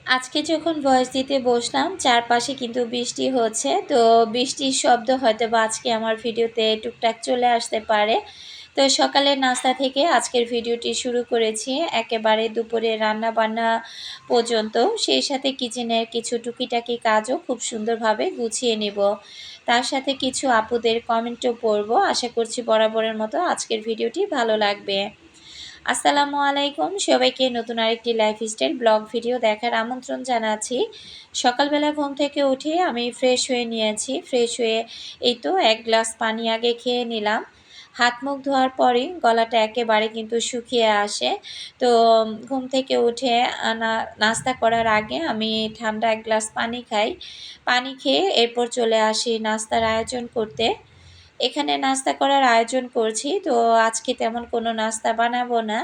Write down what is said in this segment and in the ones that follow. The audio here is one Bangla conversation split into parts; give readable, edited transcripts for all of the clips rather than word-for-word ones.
আজকে যখন ভয়েস দিতে বসলাম চারপাশে কিন্তু বৃষ্টি হচ্ছে, তো বৃষ্টির শব্দ হয়তো বা আজকে আমার ভিডিওতে টুকটাক চলে আসতে পারে। তো সকালের নাস্তা থেকে আজকের ভিডিওটি শুরু করেছি একেবারে দুপুরে রান্না বান্না পর্যন্ত, সেই সাথে কিচেনের কিছু টুকিটাকি কাজও খুব সুন্দরভাবে গুছিয়ে নেব। তার সাথে কিছু আপুদের কমেন্টও পড়ব। আশা করছি বরাবরের মতো আজকের ভিডিওটি ভালো লাগবে। আসসালামু আলাইকুম সবাইকে, নতুন আরেকটি লাইফস্টাইল ব্লগ ভিডিও দেখার আমন্ত্রণ জানাচ্ছি। সকালবেলা ঘুম থেকে উঠে আমি ফ্রেশ হয়ে নিয়েছি। ফ্রেশ হয়ে এই তো এক গ্লাস পানি আগে খেয়ে নিলাম। হাত মুখ ধোয়ার পরই গলাটা একেবারে কিন্তু শুকিয়ে আসে। তো ঘুম থেকে উঠে নাস্তা করার আগে আমি ঠান্ডা এক গ্লাস পানি খাই। পানি খেয়ে এরপর চলে আসি নাস্তার আয়োজন করতে। এখানে নাস্তা করার আয়োজন করছি, তো আজকে তেমন কোনো নাস্তা বানাবো না।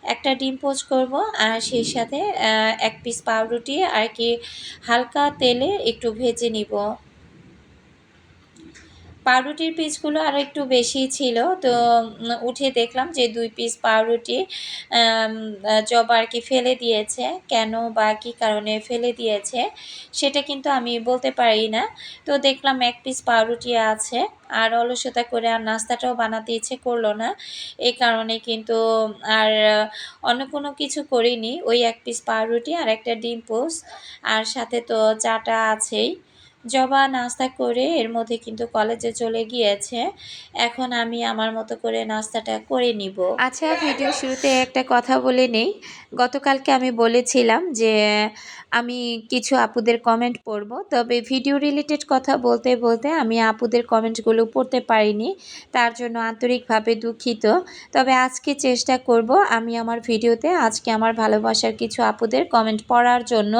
একটা ডিম পোচ করব, আর সেই সাথে এক পিস পাউরুটি আর কি হালকা তেলে একটু ভেজে নিব। পাউরুটির পিসগুলো আরও একটু বেশি ছিল, তো উঠে দেখলাম যে 2 পিস পাউরুটি জবা আর কি ফেলে দিয়েছে। কেন বা কী কারণে ফেলে দিয়েছে সেটা কিন্তু আমি বলতে পারি না। তো দেখলাম 1 পিস পাউরুটি আছে, আর অলসতা করে আর নাস্তাটাও বানাতে ইচ্ছে করলো না। এই কারণে কিন্তু আর অন্য কোনো কিছু করিনি। ওই 1 পিস পাউরুটি আর একটা ডিম পোচ, আর সাথে তো চাটা আছেই। জবা নাস্তা করে এর মধ্যে কিন্তু কলেজে চলে গিয়েছে। এখন আমি আমার মতো করে নাস্তাটা করে নিব। আচ্ছা, ভিডিও শুরুতে একটা কথা বলে নেই। গতকালকে আমি বলেছিলাম যে আমি কিছু আপুদের কমেন্ট পড়ব, তবে ভিডিও রিলেটেড কথা বলতে বলতে আমি আপুদের কমেন্টগুলো পড়তে পারিনি, তার জন্য আন্তরিকভাবে দুঃখিত। তবে আজকে চেষ্টা করব আমি আমার ভিডিওতে আজকে আমার ভালোবাসার কিছু আপুদের কমেন্ট পড়ার জন্য।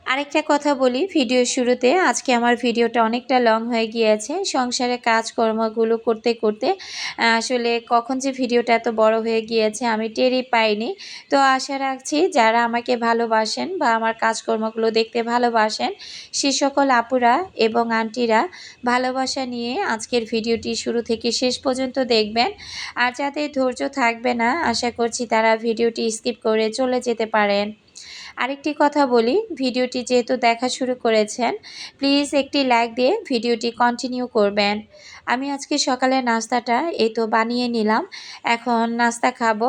আরেকটা কথা বলি ভিডিওর শুরুতে, আজকে আমার ভিডিওটা অনেকটা লং হয়ে গিয়েছে। সংসারে কাজকর্মগুলো করতে করতে আসলে কখন যে ভিডিওটা এত বড় হয়ে গিয়েছে আমি টেরই পাইনি। তো আশা রাখছি যারা আমাকে ভালোবাসেন বা আমার কাজকর্মগুলো দেখতে ভালোবাসেন সে সকল আপুরা এবং আন্টিরা ভালোবাসা নিয়ে আজকের ভিডিওটি শুরু থেকে শেষ পর্যন্ত দেখবেন। আর যাদের ধৈর্য থাকবে না আশা করছি তারা ভিডিওটি স্কিপ করে চলে যেতে পারেন। আরেকটি কথা বলি, ভিডিওটি যেহেতু দেখা শুরু করেছেন প্লিজ একটি লাইক দিয়ে ভিডিওটি কন্টিনিউ করবেন। আমি আজকে সকালে নাস্তাটা এই তো বানিয়ে নিলাম, এখন নাস্তা খাবো।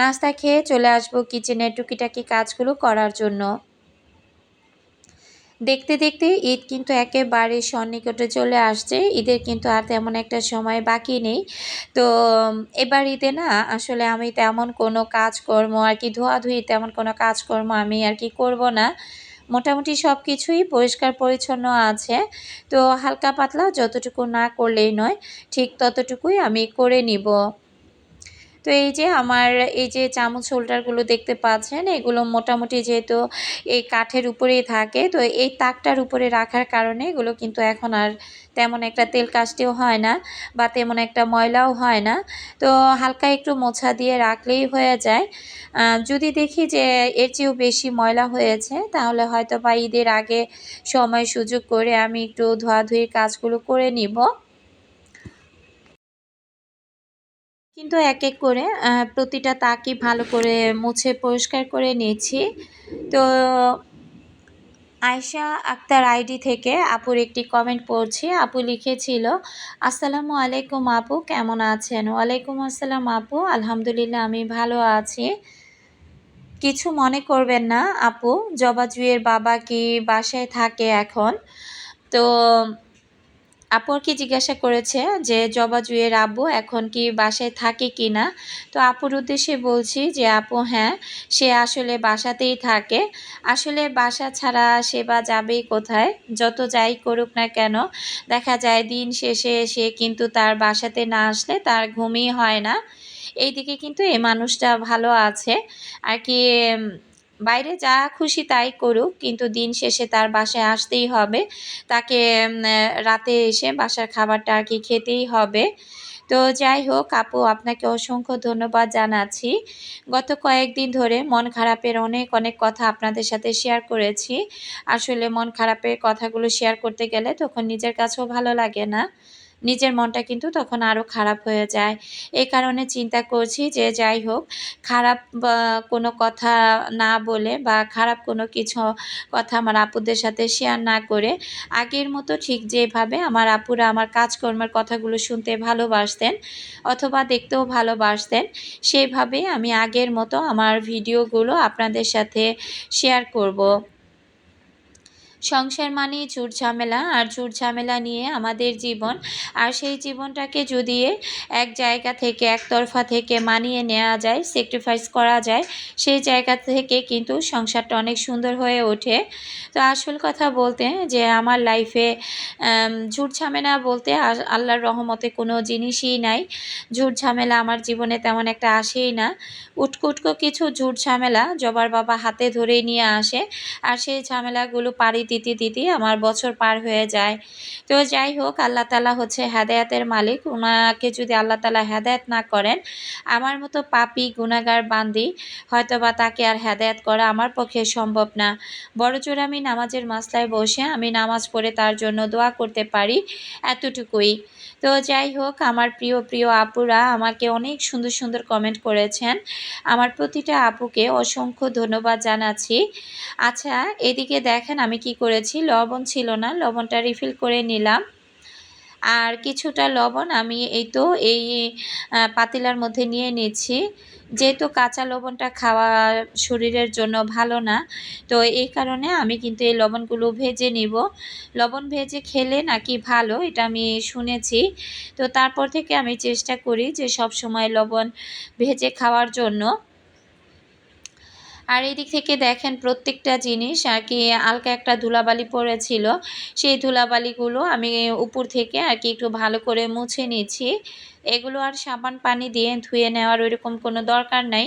নাস্তা খেয়ে চলে আসবো কিচেনের টুকিটাকি কাজগুলো করার জন্য। দেখতে দেখতে ঈদ কিন্তু একেবারে সন্নিকটে চলে আসছে। ঈদের কিন্তু আর তেমন একটা সময় বাকি নেই। তো এবার ঈদে না আসলে আমি তেমন কোনো কাজকর্ম আর কি ধোয়াধুয়ি তেমন কোনো কাজকর্ম আমি আর কি করব না। মোটামুটি সব কিছুই পরিষ্কার পরিচ্ছন্ন আছে। তো হালকা পাতলা যতটুকু না করলেই নয়, ঠিক ততটুকুই আমি করে নিব। তো এই যে আমার এই যে চামচ হোল্ডারগুলো দেখতে পাচ্ছেন, এগুলো মোটামুটি যেহেতু এই কাঠের উপরেই থাকে, তো এই তাকটার উপরে রাখার কারণে এগুলো কিন্তু এখন আর তেমন একটা তেল কাস্টেও হয় না বা তেমন একটা ময়লাও হয় না। তো হালকা একটু মোছা দিয়ে রাখলেই হয়ে যায়। যদি দেখি যে এর চেয়েও বেশি ময়লা হয়েছে তাহলে হয়তো বা ঈদের আগে সময় সুযোগ করে আমি একটু ধোয়াধুয়ির কাজগুলো করে নিব। কিন্তু এক এক করে প্রতিটা তাকই ভালো করে মুছে পরিষ্কার করে নিয়েছি। তো আয়েশা আক্তার আইডি থেকে আপুর একটি কমেন্ট পড়ছি। আপু লিখেছিল, আসসালামু আলাইকুম আপু, কেমন আছেন? ওয়ালাইকুম আসসালাম আপু, আলহামদুলিল্লাহ আমি ভালো আছি। কিছু মনে করবেন না আপু, জবা জুঁইয়ের বাবা কি বাসায় থাকে এখন? তো আপু আর কি জিজ্ঞাসা করেছে যে জবা জুঁইয়ের আব্বু এখন কি বাসায় থাকে কি না। তো আপুর উদ্দেশ্যে বলছি যে আপু হ্যাঁ, সে আসলে বাসাতেই থাকে। আসলে বাসা ছাড়া সে বা যাবেই কোথায়? যত যাই করুক না কেন, দেখা যায় দিন শেষে সে কিন্তু তার বাসাতে না আসলে তার ঘুমই হয় না। এইদিকে কিন্তু এই মানুষটা ভালো আছে আর কি। বাইরে যা খুশি তাই করুক, কিন্তু দিন শেষে তার বাসায় আসতেই হবে। তাকে রাতে এসে বাসার খাবারটা আর কি খেতেই হবে। তো যাই হোক আপু, আপনাকে অসংখ্য ধন্যবাদ জানাচ্ছি। গত কয়েকদিন ধরে মন খারাপের অনেক অনেক কথা আপনাদের সাথে শেয়ার করেছি। আসলে মন খারাপের কথাগুলো শেয়ার করতে গেলে তখন নিজের কাছেও ভালো লাগে না। নিজের মনটা কিন্তু তখন আরও খারাপ হয়ে যায়। এই কারণে চিন্তা করছি যে যাই হোক, খারাপ কোনো কথা না বলে বা খারাপ কোনো কিছু কথা আমার আপুদের সাথে শেয়ার না করে আগের মতো ঠিক যেভাবে আমার আপুরা আমার কাজকর্মের কথাগুলো শুনতে ভালোবাসতেন অথবা দেখতেও ভালোবাসতেন, সেভাবেই আমি আগের মতো আমার ভিডিওগুলো আপনাদের সাথে শেয়ার করব। সংসার মানেই ঝুট ঝামেলা, আর ঝুট ঝামেলা নিয়ে আমাদের জীবন। আর সেই জীবনটাকে যদি এক জায়গা থেকে একতরফা থেকে মানিয়ে নেওয়া যায়, স্যাক্রিফাইস করা যায়, সেই জায়গা থেকে কিন্তু সংসারটা অনেক সুন্দর হয়ে ওঠে। তো আসল কথা বলতে যে আমার লাইফে ঝুট ঝামেলা বলতে আল্লাহর রহমতে কোনো জিনিসই নাই। ঝুট ঝামেলা আমার জীবনে তেমন একটা আসেই না। উটকো কিছু ঝুট ঝামেলা জবার বাবা হাতে ধরেই নিয়ে আসে, আর সেই ঝামেলাগুলো পাড়ি দিতে দিতে আমার বছর পার হয়ে যায়। তো যাই হোক, আল্লাহ তাআলা হচ্ছে হেদায়েতের মালিক। ওনাকে যদি আল্লাহ তাআলা হেদায়েত না করেন, আমার মতো পাপী গুনাহগার বান্দি হয়তোবা তাকে আর হেদায়েত করা আমার পক্ষে সম্ভব না। বড়জোর আমি নামাজের মাসলায় বসে আমি নামাজ পড়ে তার জন্য দোয়া করতে পারি, এতটুকুই। তো যাই হোক, আমার প্রিয় প্রিয় আপুরা আমাকে অনেক সুন্দর সুন্দর কমেন্ট করেছেন। আমার প্রতিটা আপুকে অসংখ্য ধন্যবাদ জানাচ্ছি। আচ্ছা, এদিকে দেখেন আমি কি করেছি, লবণ ছিল না, লবণটা রিফিল করে নিলাম। আর কিছুটা লবণ আমি এই পাতিলার মধ্যে নিয়ে নিচ্ছি। যেহেতু কাঁচা লবণটা খাওয়া শরীরের জন্য ভালো না, তো এই কারণে আমি কিন্তু এই লবণগুলো ভেজে নিব। লবণ ভেজে খেলে নাকি ভালো, এটা আমি শুনেছি। তো তারপর থেকে আমি চেষ্টা করি যে সবসময় লবণ ভেজে খাওয়ার জন্য। আর এদিক থেকে দেখেন প্রত্যেকটা জিনিস আর কি হালকা একটা ধুলাবালি পড়েছিল, সেই ধুলাবালিগুলো আমি উপর থেকে আর কি একটু ভালো করে মুছে নিচ্ছি। এগুলো আর সাবান পানি দিয়ে ধুয়ে নেওয়ার ওইরকম কোনো দরকার নাই।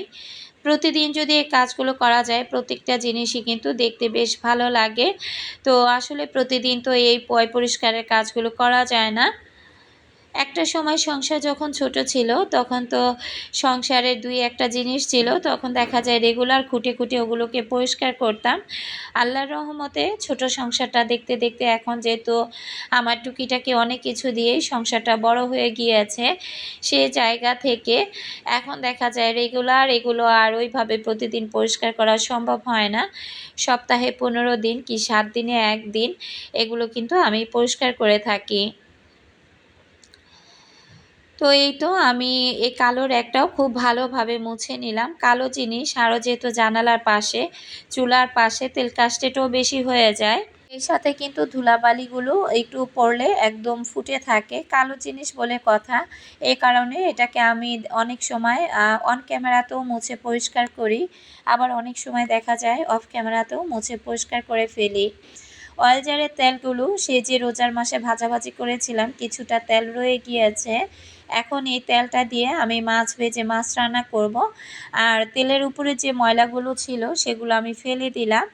প্রতিদিন যদি এই কাজগুলো করা যায়, প্রত্যেকটা জিনিসই কিন্তু দেখতে বেশ ভালো লাগে। তো আসলে প্রতিদিন তো এই পরিষ্কারের কাজগুলো করা যায় না। একটা সময় সংসার যখন ছোট ছিল তখন তো সংসারের ২-১টা জিনিস ছিল, তখন দেখা যায় রেগুলার খুঁটে খুঁটে ওগুলোকে পরিষ্কার করতাম। আল্লাহর রহমতে ছোট সংসারটা দেখতে দেখতে এখন যেহেতু আমার টুকিটাকি অনেক কিছু দিয়েই সংসারটা বড় হয়ে গিয়েছে, সে জায়গা থেকে এখন দেখা যায় রেগুলার এগুলো আর ওইভাবে প্রতিদিন পরিষ্কার করা সম্ভব হয় না। সপ্তাহে ১৫ দিন কি ৭ দিনে ১ দিন এগুলো কিন্তু আমি পরিষ্কার করে থাকি। তো এই তো আমি এই কালো র্যাকটাও খুব ভালোভাবে মুছে নিলাম। কালো জিনিস আরও যেহেতু জানালার পাশে, চুলার পাশে তেলকাষ্ট্রেটাও বেশি হয়ে যায়। এর সাথে কিন্তু ধুলাবালিগুলো একটু পড়লে একদম ফুটে থাকে, কালো জিনিস বলে কথা। এই কারণে এটাকে আমি অনেক সময় অন ক্যামেরাতেও মুছে পরিষ্কার করি, আবার অনেক সময় দেখা যায় অফ ক্যামেরাতেও মুছে পরিষ্কার করে ফেলি। অয়েল জারের তেলগুলো সে যে রোজার মাসে ভাজাভাজি করেছিলাম, কিছুটা তেল রয়ে গিয়েছে। এখন এই তেলটা দিয়ে আমি মাছ ভেজে মাছ রান্না করব। আর তেলের উপরে যে ময়লাগুলো ছিল সেগুলো আমি ফেলে দিলাম।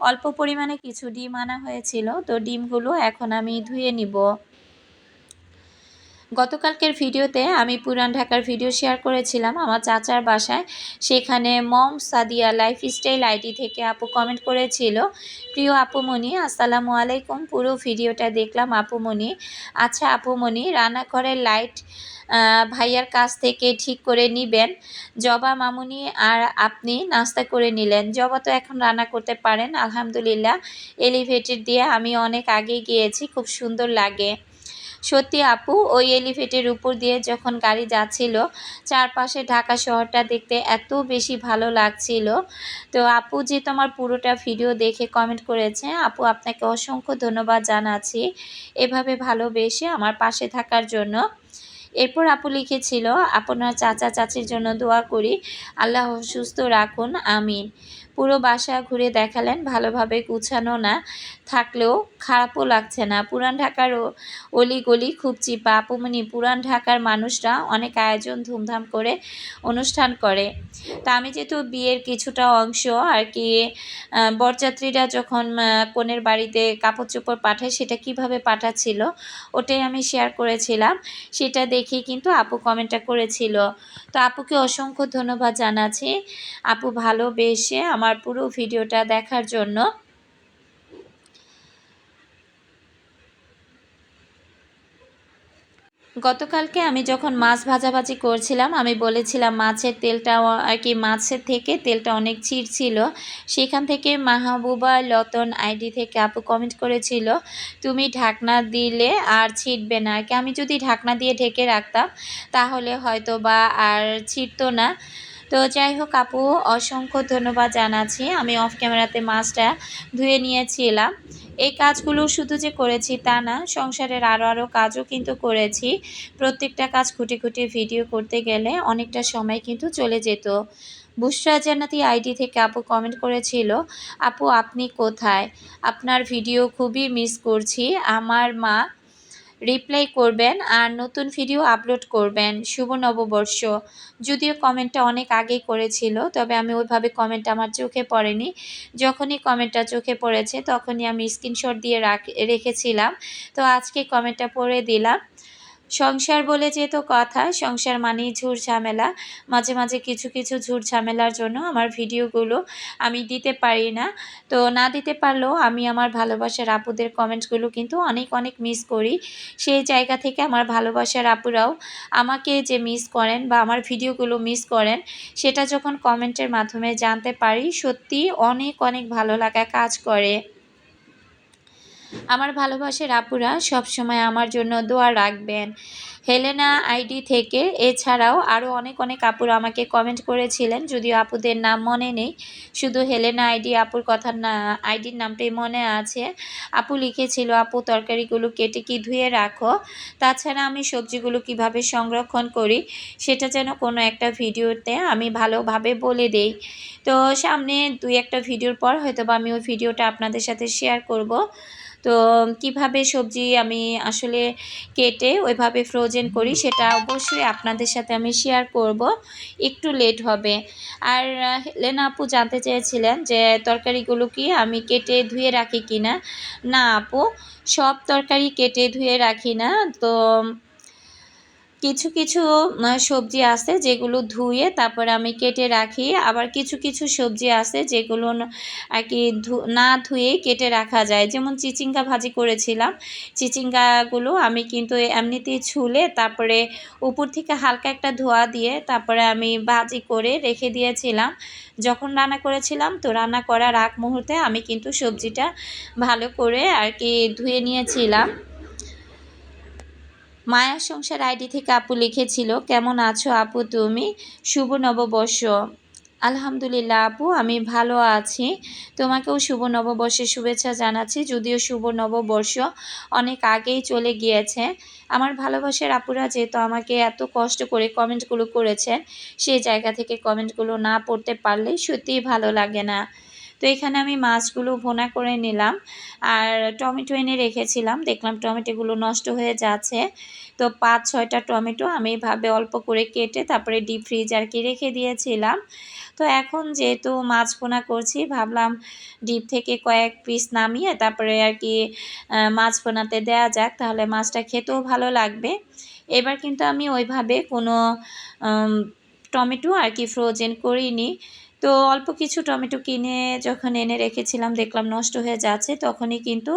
অল্প পরিমাণে কিছু ডিম আনা হয়েছিল, তো ডিমগুলো এখন আমি ধুয়ে নিব। গতকালকের ভিডিওতে আমি পুরান ঢাকার ভিডিও শেয়ার করেছিলাম আমার চাচার বাসায়। সেখানে মম সাদিয়া লাইফস্টাইল আইডি থেকে আপু কমেন্ট করেছিল, প্রিয় আপুমণি আসসালামু আলাইকুম। পুরো ভিডিওটা দেখলাম আপুমণি। আচ্ছা আপুমণি, রান্নাঘরের লাইট ভাইয়ার কাছ থেকে ঠিক করে নিবেন। জবা মামুনি আর আপনি নাস্তা করে নিলেন। জবা তো এখন রান্না করতে পারেন আলহামদুলিল্লাহ। এলিভেটেড দিয়ে আমি অনেক আগে গিয়েছি, খুব সুন্দর লাগে। সত্যি আপু, ওই এলিভেটের উপর দিয়ে যখন গাড়ি যাচ্ছিল, চারপাশে ঢাকা শহরটা দেখতে এত বেশি ভালো লাগছিল। তো আপু যে তোমার পুরোটা ভিডিও দেখে কমেন্ট করেছে, আপু আপনাকে অসংখ্য ধন্যবাদ জানাচ্ছি এভাবে ভালোবেসে আমার পাশে থাকার জন্য। এরপর আপু লিখেছিল, আপনার চাচা চাচির জন্য দোয়া করি, আল্লাহ সুস্থ রাখুন, আমিন। পুরো বাসা ঘুরে দেখালেন, ভালোভাবে গুছানো না থাকলেও খারাপও লাগছে না। পুরান ঢাকার অলিগলি খুব চিপা আপুমনি। পুরান ঢাকার মানুষরা অনেক আয়োজন ধুমধাম করে অনুষ্ঠান করে। তা আমি যেহেতু বিয়ের কিছুটা অংশ আর কি, বরযাত্রীরা যখন কনের বাড়িতে কাপড় চোপড় পাঠায় সেটা কিভাবে পাঠাচ্ছিল ওটাই আমি শেয়ার করেছিলাম। সেটা দেখে কিন্তু আপু কমেন্টটা করেছিল। তো আপুকে অসংখ্য ধন্যবাদ জানাচ্ছি আপু ভালোবেসে আমার পুরো ভিডিওটা দেখার জন্য। গতকালকে আমি যখন মাছ ভাজাভাজি করছিলাম আমি বলেছিলাম মাছের তেলটা আর কি মাছের থেকে তেলটা অনেক ছিল। সেখান থেকে মাহবুবা লতন আইডি থেকে আপু কমেন্ট করেছিল তুমি ঢাকনা দিলে আর ছিটবে না, আর কি আমি যদি ঢাকনা দিয়ে ঢেকে রাখতাম তাহলে হয়তো বা আর ছিটতো না। তো যাই হোক আপু, অসংখ্য ধন্যবাদ জানাচ্ছি। আমি অফ ক্যামেরাতে মাছটা ধুয়ে নিয়েছিলাম। এই কাজগুলো শুধু যে করেছি তা না, সংসারের আরও কাজও কিন্তু করেছি। প্রত্যেকটা কাজ খুঁটি খুঁটি ভিডিও করতে গেলে অনেকটা সময় কিন্তু চলে যেত। বুশরা জান্নাতি আইডি থেকে আপু কমেন্ট করেছিল আপু আপনি কোথায়, আপনার ভিডিও খুবই মিস করছি, আমার মা রিপ্লাই করবেন আর নতুন ভিডিও আপলোড করবেন, শুভ নববর্ষ। যদিও কমেন্টটা অনেক আগেই করেছিল, তবে আমি ওইভাবে কমেন্ট আমার চোখে পড়েনি। যখনই কমেন্টটা চোখে পড়েছে তখনই আমি স্ক্রিনশট দিয়ে রেখেছিলাম। তো আজকে কমেন্টটা পড়ে দিলাম। সংসার বলে যেহেতু কথা, সংসার মানেই ঝুট ঝামেলা। মাঝে মাঝে কিছু কিছু ঝুট ঝামেলার জন্য আমার ভিডিওগুলো আমি দিতে পারি না। তো না দিতে পারলেও আমি আমার ভালোবাসার আপুদের কমেন্টসগুলো কিন্তু অনেক অনেক মিস করি। সেই জায়গা থেকে আমার ভালোবাসার আপুরাও আমাকে যে মিস করেন বা আমার ভিডিওগুলো মিস করেন, সেটা যখন কমেন্টের মাধ্যমে জানতে পারি সত্যি অনেক অনেক ভালো লাগা কাজ করে। আমার ভালোবাসার আপুরা সবসময় আমার জন্য দোয়া রাখবেন। হেলেনা আইডি থেকে এছাড়াও আরও অনেক অনেক আপুরা আমাকে কমেন্ট করেছিলেন, যদিও আপুদের নাম মনে নেই, শুধু হেলেনা আইডি আপুর কথা না, আইডির নামটাই মনে আছে। আপু লিখেছিল আপু তরকারিগুলো কেটে কি ধুয়ে রাখো, তাছাড়া আমি সবজিগুলো কিভাবে সংরক্ষণ করি সেটা যেন কোনো একটা ভিডিওতে আমি ভালোভাবে বলে দেই। তো সামনে 2-1টা ভিডিওর পর হয়তো বা আমি ওই ভিডিওটা আপনাদের সাথে শেয়ার করব। তো কিভাবে সবজি আমি আসলে কেটে ওইভাবে ফ্রোজেন করি সেটা অবশ্যই আপনাদের সাথে আমি শেয়ার করব, একটু লেট হবে। আর হেলেনা আপু জানতে চেয়েছিলেন যে তরকারিগুলো কি আমি কেটে ধুয়ে রাখি কি না। না আপু, সব তরকারি কেটে ধুয়ে রাখি না। তো কিছু কিছু সবজি আছে যেগুলো ধুয়ে তারপরে আমি কেটে রাখি, আবার কিছু কিছু সবজি আছে যেগুলো আর কি না ধুয়ে কেটে রাখা যায়। যেমন চিচিঙ্গা ভাজি করেছিলাম, চিচিঙ্গাগুলো আমি কিন্তু এমনিতেই ছুলে তারপরে উপর থেকে হালকা একটা ধোয়া দিয়ে তারপরে আমি ভাজি করে রেখে দিয়েছিলাম। যখন রান্না করেছিলাম তো রান্না করার আগ মুহূর্তে আমি কিন্তু সবজিটা ভালো করে আর কি ধুয়ে নিয়েছিলাম। মায়ার সংসার আইডি থেকে আপু লিখেছিল কেমন আছো আপু তুমি, শুভ নববর্ষ। আলহামদুলিল্লাহ আপু, আমি ভালো আছি। তোমাকেও শুভ নববর্ষের শুভেচ্ছা জানাচ্ছি, যদিও শুভ নববর্ষ অনেক আগেই চলে গিয়েছে। আমার ভালোবাসার আপুরা যেহেতু আমাকে এত কষ্ট করে কমেন্টগুলো করেছেন, সেই জায়গা থেকে কমেন্টগুলো না পড়তে পারলে সত্যিই ভালো লাগে না। তো এখানে আমি মাছগুলো ভুনা করে নিলাম আর টমেটো এনে রেখেছিলাম, দেখলাম টমেটোগুলো নষ্ট হয়ে যাচ্ছে। তো 5-6টা টমেটো আমি এভাবে অল্প করে কেটে তারপরে ডিপ ফ্রিজ আর কি রেখে দিয়েছিলাম। তো এখন যেহেতু মাছ ভুনা করছি ভাবলাম ডিপ থেকে কয়েক পিস নামিয়ে তারপরে আর কি মাছ ভুনাতে দেওয়া যাক, তাহলে মাছটা খেতেও ভালো লাগবে। এবার কিন্তু আমি ওইভাবে কোনো টমেটো আর কি ফ্রোজেন করিনি। তো অল্প কিছু টমেটো কিনে যখন এনে রেখেছিলাম দেখলাম নষ্ট হয়ে যাচ্ছে, তখনই কিন্তু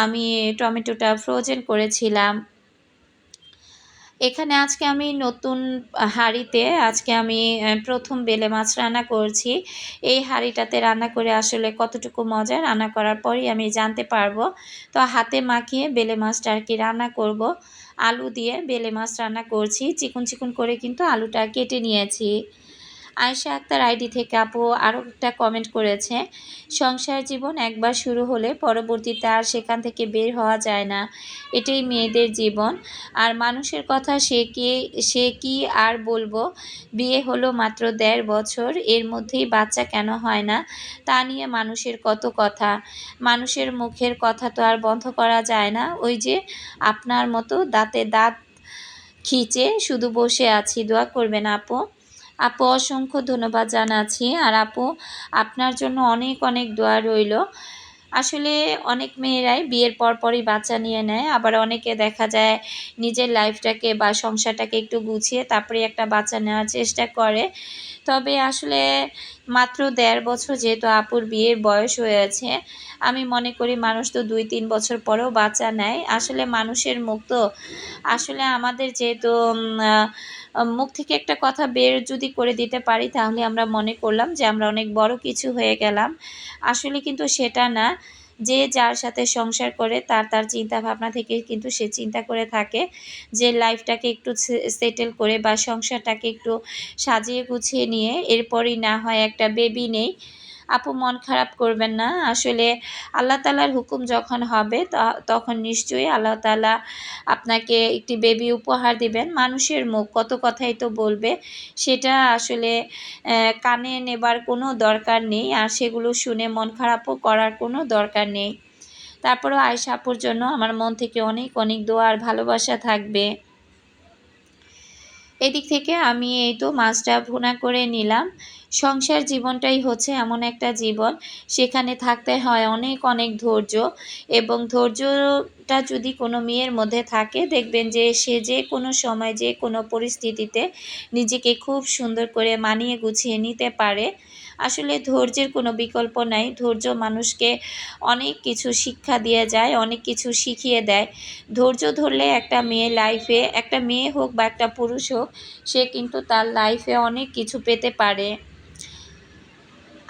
আমি টমেটোটা ফ্রোজেন করেছিলাম। এখানে আজকে আমি নতুন হাঁড়িতে আজকে আমি প্রথম বেলে মাছ রান্না করছি। এই হাঁড়িটাতে রান্না করে আসলে কতটুকু মজা রান্না করার পরই আমি জানতে পারবো। তো হাতে মাখিয়ে বেলে মাছটা আর কি রান্না করব। আলু দিয়ে বেলে মাছ রান্না করছি, চিকন চিকন করে কিন্তু আলুটা কেটে নিয়েছি। আয়েশা আক্তার আইডি থেকে আপু আরও একটা কমেন্ট করেছে সংসার জীবন একবার শুরু হলে পরবর্তীতে আর সেখান থেকে বের হওয়া যায় না, এটাই মেয়েদের জীবন। আর মানুষের কথা সে কি আর বলবো, বিয়ে হলো মাত্র 1.5 বছর, এর মধ্যেই বাচ্চা কেন হয় না তা নিয়ে মানুষের কত কথা। মানুষের মুখের কথা তো আর বন্ধ করা যায় না, ওই যে আপনার মতো দাঁতে দাঁত খিচে শুধু বসে আছি, দোয়া করবেন আপু। আপু অসংখ্য ধন্যবাদ জানাচ্ছি। আর আপু আপনার জন্য অনেক অনেক দোয়া রইল। আসলে অনেক মেয়েরাই বিয়ের পরপরই বাচ্চা নিয়ে নেয়, আবার অনেকে দেখা যায় নিজের লাইফটাকে বা সংসারটাকে একটু গুছিয়ে তারপরে একটা বাচ্চা নেওয়ার চেষ্টা করে। তবে আসলে মাত্র ১.৫ বছর যেহেতু আপুর বিয়ের বয়স হয়েছে, আমি মনে করি মানুষ তো ২-৩ বছর পরেও বাচ্চা নেয়। আসলে মানুষের মুখ তো, আসলে আমাদের যেহেতু মুখ থেকে একটা কথা বের যদি করে দিতে পারি তাহলে আমরা মনে করলাম যে আমরা অনেক বড় কিছু হয়ে গেলাম। আসলে কিন্তু সেটা না। যে যার সাথে সংসার করে তার চিন্তাভাবনা থেকে কিন্তু সে চিন্তা করে থাকে যে লাইফটাকে একটু সেটেল করে বা সংসারটাকে একটু সাজিয়ে গুছিয়ে নিয়ে এরপরই না হয় একটা বেবি নেই। আপু মন খারাপ করবেন না। আসলে আল্লাহ তাআলার হুকুম যখন হবে তখন নিশ্চয়ই আল্লাহ তাআলা আপনাকে একটি বেবি উপহার দিবেন। মানুষের মুখ কত কথাই তো বলবে। সেটা আসলে কানে নেবার কোনো দরকার নেই। আর সেগুলো শুনে মন খারাপও করার কোনো দরকার নেই। তারপরেও আয়েশা আপুর জন্য আমার মন থেকে অনেক, অনেক দোয়া আর ভালোবাসা থাকবে। এদিক থেকে আমি এই তো মাছটা ভুনা করে নিলাম। সংসার জীবনটাই হচ্ছে এমন একটা জীবন, সেখানে থাকতে হয় অনেক, অনেক ধৈর্য এবং ধৈর্যটা যদি কোনো মেয়ের মধ্যে থাকে দেখবেন যে সে যে কোনো সময় যে কোনো পরিস্থিতিতে নিজেকে খুব সুন্দর করে মানিয়ে গুছিয়ে নিতে পারে। আসলে ধৈর্যের কোনো বিকল্প নাই। ধৈর্য মানুষকে অনেক কিছু শিক্ষা দিয়ে যায়, অনেক কিছু শিখিয়ে দেয়। ধৈর্য ধরলে একটা মেয়ে লাইফে, একটা মেয়ে হোক বা একটা পুরুষ হোক, সে কিন্তু তার লাইফে অনেক কিছু পেতে পারে।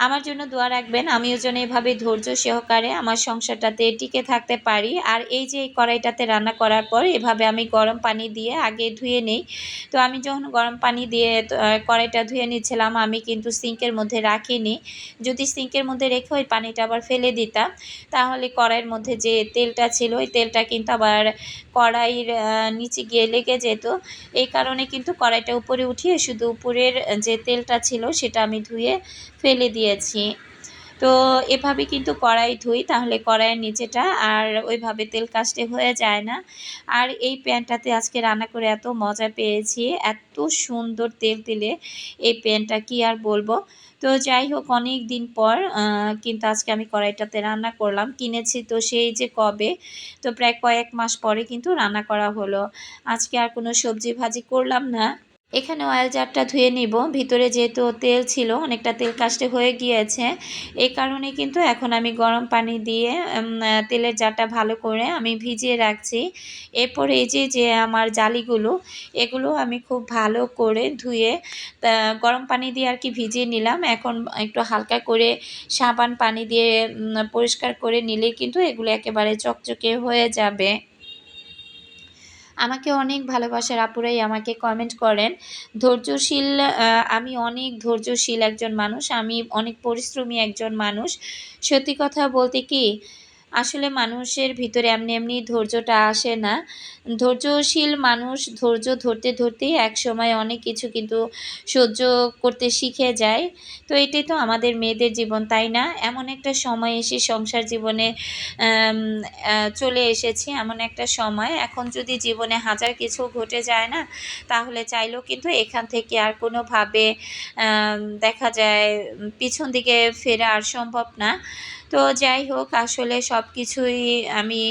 আমার জন্য দোয়া রাখবেন, আমিও যেন এভাবে ধৈর্য সহকারে আমার সংসারটাতে টিকে থাকতে পারি। আর এই যে এই কড়াইটাতে রান্না করার পর এভাবে আমি গরম পানি দিয়ে আগে ধুয়ে নেই। তো আমি যখন গরম পানি দিয়ে কড়াইটা ধুয়ে নিচ্ছিলাম, আমি কিন্তু সিঙ্কের মধ্যে রাখিনি। যদি সিঙ্কের মধ্যে রেখে ওই পানিটা আবার ফেলে দিতাম, তাহলে কড়াইয়ের মধ্যে যে তেলটা ছিল ওই তেলটা কিন্তু আবার কড়াইয়ের নিচে গিয়ে লেগে যেত। এই কারণে কিন্তু কড়াইটা উপরে উঠিয়ে শুধু উপরের যে তেলটা ছিল সেটা আমি ধুয়ে ফেলে দিয়েছি। তো এভাবে কিন্তু কড়াই ধুই, তাহলে কড়াইয়ের নিচেটা আর ওইভাবে তেল কাস্টে হয়ে যায় না। আর এই প্যানটাতে আজকে রান্না করে এত মজা পেয়েছি, এত সুন্দর তেলতেলে এই প্যানটা কি আর বলবো। তো যাই হোক, অনেক দিন পর কিন্তু আজকে আমি কড়াইটাতে রান্না করলাম। কিনেছি তো সেই যে কবে, তো প্রায় কয়েক মাস পরে কিন্তু রান্না করা হলো। আজকে আর কোনো সবজি ভাজি করলাম না। এখানে অয়েল জারটা ধুয়ে নিব। ভিতরে যেহেতু তেল ছিল, অনেকটা তেল কাস্টে হয়ে গিয়েছে। এই কারণে কিন্তু এখন আমি গরম পানি দিয়ে তেলের জারটা ভালো করে আমি ভিজিয়ে রাখছি। এরপরে এই যে আমার জালিগুলো, এগুলো আমি খুব ভালো করে ধুয়ে গরম পানি দিয়ে আর কি ভিজিয়ে নিলাম। এখন একটু হালকা করে সাবান পানি দিয়ে পরিষ্কার করে নিলেই কিন্তু এগুলো একেবারে চকচকে হয়ে যাবে। আমাকে অনেক ভালোবাসার আপুরাই আমাকে কমেন্ট করেন। ধৈর্যশীল, আমি অনেক ধৈর্যশীল একজন মানুষ। আমি অনেক পরিশ্রমী একজন মানুষ। সত্যি কথা বলতে কি, আসলে মানুষের ভিতরে এমনি, এমনি ধৈর্যটা আসে না। ধৈর্যশীল মানুষ ধৈর্য ধরতে, ধরতেই একসময় অনেক কিছু কিন্তু সহ্য করতে শিখে যায়। তো এটাই তো আমাদের মেয়েদের জীবন, তাই না? এমন একটা সময় এসে সংসার জীবনে আম চলে এসেছি, এমন একটা সময়। এখন যদি জীবনে হাজার কিছু ঘটে যায় না, তাহলে চাইলেও কিন্তু এখান থেকে আর কোনোভাবে দেখা যায় পিছন দিকে ফেরা আর সম্ভব না। তো যাই হোক, আসলে সব কিছুই আমি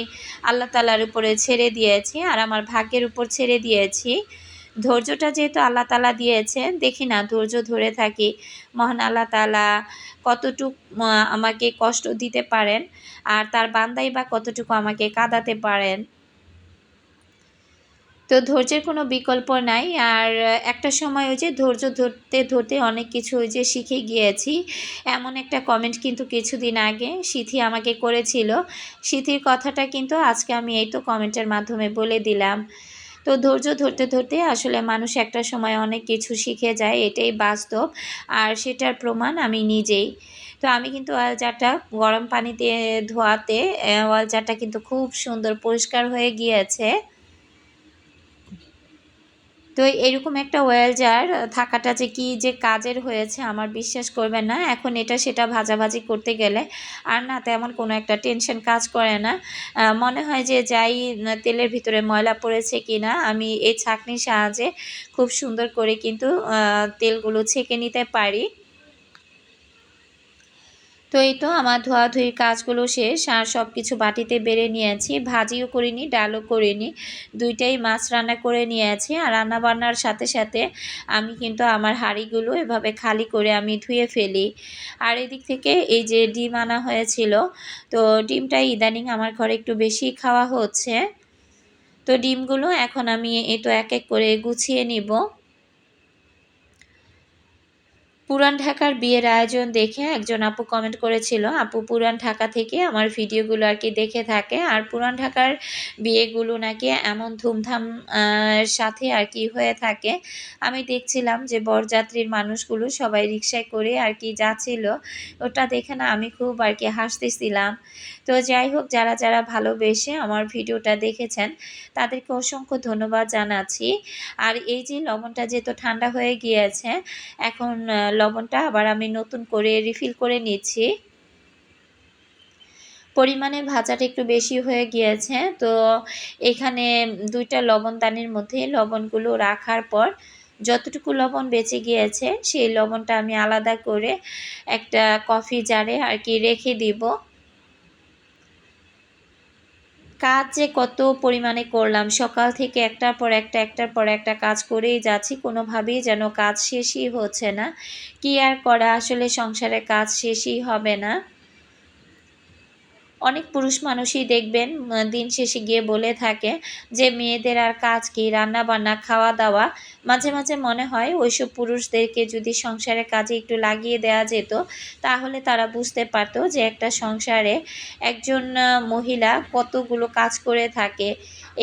আল্লাহ তাআলার উপরে ছেড়ে দিয়েছি আর আমার ভাগ্যের উপর ছেড়ে দিয়েছি। ধৈর্যটা যেহেতু আল্লাহ তাআলা দিয়েছেন, দেখি না ধৈর্য ধরে থাকি। মহান আল্লাহ তাআলা কতটুক আমাকে কষ্ট দিতে পারেন আর তার বান্দাই বা কতটুকু আমাকে কাঁদাতে পারেন। তো ধৈর্যের কোনো বিকল্প নাই। আর একটা সময় ওই যে ধৈর্য ধরতে, ধরতে অনেক কিছু ওই যে শিখে গিয়েছি। এমন একটা কমেন্ট কিন্তু কিছুদিন আগে সিথি আমাকে করেছিল। সিথির কথাটা কিন্তু আজকে আমি এই তো কমেন্টের মাধ্যমে বলে দিলাম। তো ধৈর্য ধরতে, ধরতে আসলে মানুষ একটা সময় অনেক কিছু শিখে যায়, এটাই বাস্তব। আর সেটার প্রমাণ আমি নিজেই। তো আমি কিন্তু অয়েল জারটা গরম পানিতে ধোয়াতে অয়েল জারটা কিন্তু খুব সুন্দর পরিষ্কার হয়ে গিয়েছে। তো এরকম একটা অয়েল জার থাকাটা যে কি যে কাজের হয়েছে আমার বিশ্বাস করবেন না। এখন এটা সেটা ভাজাভাজি করতে গেলে আর না তেমন কোনো একটা টেনশন কাজ করে না। মনে হয় যে যাই তেলের ভিতরে ময়লা পড়েছে কিনা আমি এই ছাঁকনির সাহায্যে খুব সুন্দর করে কিন্তু তেলগুলো ছেঁকে নিতে পারি। তো এই তো আমার ধোয়াধুয়ির কাজগুলো শেষ আর সব কিছু বাটিতে বেড়ে নিয়েছি। ভাজিও করিনি, ডালও করিনি, দুইটাই মাছ রান্না করে নিয়েছি। আর রান্না বান্নার সাথে সাথে আমি কিন্তু আমার হাঁড়িগুলো এভাবে খালি করে আমি ধুয়ে ফেলি। আর এদিক থেকে এই যে ডিম আনা হয়েছিল, তো ডিমটা ইদানিং আমার ঘরে একটু বেশি খাওয়া হচ্ছে। তো ডিমগুলো এখন আমি এই তো এক এক করে গুছিয়ে নিব। পুরান ঢাকার বিয়ের আয়োজন দেখে একজন আপু কমেন্ট করেছিল, আপু পুরান ঢাকা থেকে আমার ভিডিওগুলো আর কি দেখে থাকে, আর পুরান ঢাকার বিয়েগুলো নাকি এমন ধুমধাম সাথে আর কি হয়ে থাকে। আমি দেখছিলাম যে বরযাত্রীর মানুষগুলো সবাই রিকশায় করে আর কি যাচ্ছিল, ওটা দেখে না আমি খুব আর কি হাসতেছিলাম। তো যাই হোক, যারা যারা ভালোবেসে আমার ভিডিওটা দেখেছেন তাদেরকে অসংখ্য ধন্যবাদ জানাচ্ছি। আর এই যে লবণটা যেহেতু ঠান্ডা হয়ে গিয়েছে, এখন লবণটা আবার আমি নতুন করে রিফিল করে নিচ্ছি। পরিমাণে ভাজাটা একটু বেশি হয়ে গিয়েছে, তো এখানে দুইটা লবণদানির মধ্যে লবণগুলো রাখার পর যতটুকু লবণ বেঁচে গিয়েছে সেই লবণটা আমি আলাদা করে একটা কফি জারে আর কি রেখে দিব। কাজ যে কত পরিমাণে করলাম, সকাল থেকে একটার পর একটা কাজ করেই যাচ্ছি, কোনোভাবেই যেন কাজ শেষই হচ্ছে না। কি আর করা, আসলে সংসারে কাজ শেষই হবে না। অনেক পুরুষ মানুষই দেখবেন দিন শেষে গিয়ে বলে থাকে যে মেয়েদের আর কাজ কি, রান্না বান্না খাওয়া দাওয়া। মাঝে মাঝে মনে হয় ওইসব পুরুষদেরকে যদি সংসারের কাজে একটু লাগিয়ে দেওয়া যেত, তাহলে তারা বুঝতে পারতো যে একটা সংসারে একজন মহিলা কতগুলো কাজ করে থাকে।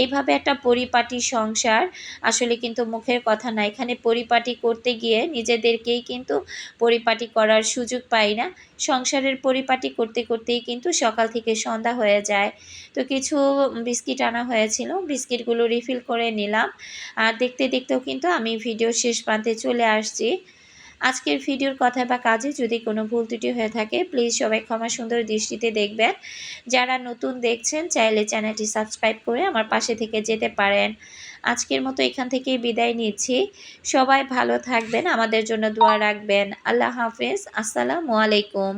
এইভাবে একটা পরিপাটি সংসার আসলে কিন্তু মুখের কথা না, এখানে পরিপাটি করতে গিয়ে নিজেদেরকেই কিন্তু পরিপাটি করার সুযোগ পাই না। সংসারের পরিপাটি করতে করতেই কিন্তু সকাল থেকে সন্ধ্যা হয়ে যায়। তো কিছু বিস্কিট আনা হয়েছিল, বিস্কিটগুলো রিফিল করে নিলাম। আর দেখতে দেখতেও কিন্তু আমি ভিডিও শেষ প্রান্তে চলে আসছি। আজকের ভিডিওর কথা বা কাজে যদি কোনো ভুল ত্রুটি হয়ে থাকে প্লিজ সবাই ক্ষমা সুন্দর দৃষ্টিতে দেখবেন। যারা নতুন দেখছেন চাইলে চ্যানেলটি সাবস্ক্রাইব করে আমার পাশে থেকে যেতে পারেন। আজকের মতো এখান থেকেই বিদায় নিচ্ছি। সবাই ভালো থাকবেন, আমাদের জন্য দোয়া রাখবেন। আল্লাহ হাফেজ, আসসালামু আলাইকুম।